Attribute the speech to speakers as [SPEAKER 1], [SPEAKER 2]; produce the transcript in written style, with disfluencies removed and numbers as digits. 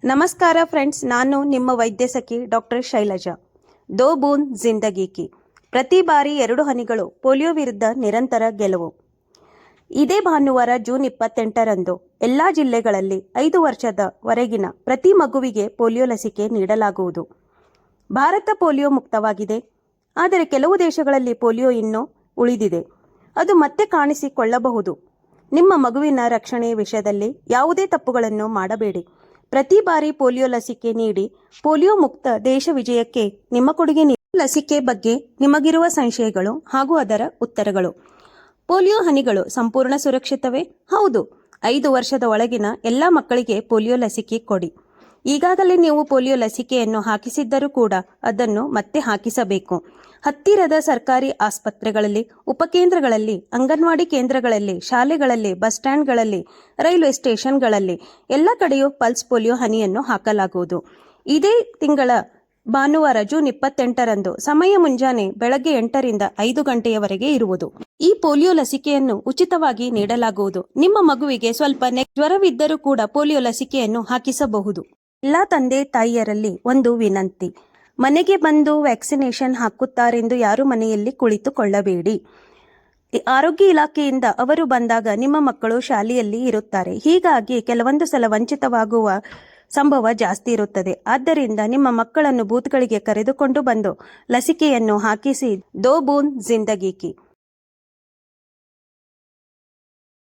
[SPEAKER 1] ನಮಸ್ಕಾರ ಫ್ರೆಂಡ್ಸ್, ನಾನು ನಿಮ್ಮ ವೈದ್ಯ ಸಖಿ ಡಾಕ್ಟರ್ ಶೈಲಜಾ. ದೋ ಬೂಂದ್ ಜಿಂದಗಿ ಕಿ. ಪ್ರತಿ ಬಾರಿ 2 ಹನಿಗಳು ಪೋಲಿಯೋ ವಿರುದ್ಧ ನಿರಂತರ ಗೆಲುವು. ಇದೇ ಭಾನುವಾರ ಜೂನ್ 28ರಂದು ಎಲ್ಲಾ ಜಿಲ್ಲೆಗಳಲ್ಲಿ 5 ವರ್ಷದವರೆಗಿನ ಪ್ರತಿ ಮಗುವಿಗೆ ಪೋಲಿಯೋ ಲಸಿಕೆ ನೀಡಲಾಗುವುದು. ಭಾರತ ಪೋಲಿಯೋ ಮುಕ್ತವಾಗಿದೆ. ಆದರೆ ಕೆಲವು ದೇಶಗಳಲ್ಲಿ ಪೋಲಿಯೋ ಇನ್ನೂ ಉಳಿದಿದೆ. ಅದು ಮತ್ತೆ ಕಾಣಿಸಿಕೊಳ್ಳಬಹುದು. ನಿಮ್ಮ ಮಗುವಿನ ರಕ್ಷಣೆಯ ವಿಷಯದಲ್ಲಿ ಯಾವುದೇ ತಪ್ಪುಗಳನ್ನು ಮಾಡಬೇಡಿ. ಪ್ರತಿ ಬಾರಿ ಪೋಲಿಯೋ ಲಸಿಕೆ ನೀಡಿ ಪೋಲಿಯೋ ಮುಕ್ತ ದೇಶ ವಿಜಯಕ್ಕೆ ನಿಮ್ಮ ಕೊಡುಗೆ ನೀಡಿ. ಲಸಿಕೆ ಬಗ್ಗೆ ನಿಮಗಿರುವ ಸಂಶಯಗಳು ಹಾಗೂ ಅದರ ಉತ್ತರಗಳು. ಪೋಲಿಯೋ ಹನಿಗಳು ಸಂಪೂರ್ಣ ಸುರಕ್ಷಿತವೇ? ಹೌದು. 5 ವರ್ಷದ ಒಳಗಿನ ಎಲ್ಲ ಮಕ್ಕಳಿಗೆ ಪೋಲಿಯೋ ಲಸಿಕೆ ಕೊಡಿ. ಈಗಾಗಲೇ ನೀವು ಪೋಲಿಯೋ ಲಸಿಕೆಯನ್ನು ಹಾಕಿಸಿದ್ದರೂ ಕೂಡ ಅದನ್ನು ಮತ್ತೆ ಹಾಕಿಸಬೇಕು. ಹತ್ತಿರದ ಸರ್ಕಾರಿ ಆಸ್ಪತ್ರೆಗಳಲ್ಲಿ, ಉಪಕೇಂದ್ರಗಳಲ್ಲಿ, ಅಂಗನವಾಡಿ ಕೇಂದ್ರಗಳಲ್ಲಿ, ಶಾಲೆಗಳಲ್ಲಿ, ಬಸ್ ಸ್ಟ್ಯಾಂಡ್ಗಳಲ್ಲಿ, ರೈಲ್ವೆ ಸ್ಟೇಷನ್ಗಳಲ್ಲಿ ಎಲ್ಲ ಕಡೆಯೂ ಪಲ್ಸ್ ಪೋಲಿಯೋ ಹನಿಯನ್ನು ಹಾಕಲಾಗುವುದು. ಇದೇ ತಿಂಗಳ ಭಾನುವಾರ ಜೂನ್ 28ರಂದು ಸಮಯ ಮುಂಜಾನೆ ಬೆಳಗ್ಗೆ 8ರಿಂದ 5 ಗಂಟೆಯವರೆಗೆ ಇರುವುದು. ಈ ಪೋಲಿಯೋ ಲಸಿಕೆಯನ್ನು ಉಚಿತವಾಗಿ ನೀಡಲಾಗುವುದು. ನಿಮ್ಮ ಮಗುವಿಗೆ ಸ್ವಲ್ಪ ಜ್ವರವಿದ್ದರೂ ಕೂಡ ಪೋಲಿಯೋ ಲಸಿಕೆಯನ್ನು ಹಾಕಿಸಬಹುದು. ಎಲ್ಲ ತಂದೆ ತಾಯಿಯರಲ್ಲಿ ಒಂದು ವಿನಂತಿ: ಮನೆಗೆ ಬಂದು ವ್ಯಾಕ್ಸಿನೇಷನ್ ಹಾಕುತ್ತಾರೆಂದು ಯಾರು ಮನೆಯಲ್ಲಿ ಕುಳಿತುಕೊಳ್ಳಬೇಡಿ. ಆರೋಗ್ಯ ಇಲಾಖೆಯಿಂದ ಅವರು ಬಂದಾಗ ನಿಮ್ಮ ಮಕ್ಕಳು ಶಾಲೆಯಲ್ಲಿ ಇರುತ್ತಾರೆ. ಹೀಗಾಗಿ ಕೆಲವೊಂದು ಸಲ ವಂಚಿತವಾಗುವ ಸಂಭವ ಜಾಸ್ತಿ ಇರುತ್ತದೆ. ಆದ್ದರಿಂದ ನಿಮ್ಮ ಮಕ್ಕಳನ್ನು ಬೂತ್ಗಳಿಗೆ ಕರೆದುಕೊಂಡು ಬಂದು ಲಸಿಕೆಯನ್ನು ಹಾಕಿಸಿ. ದೋ ಬೂಂದ್ ಜಿಂದಗಿ ಕಿ.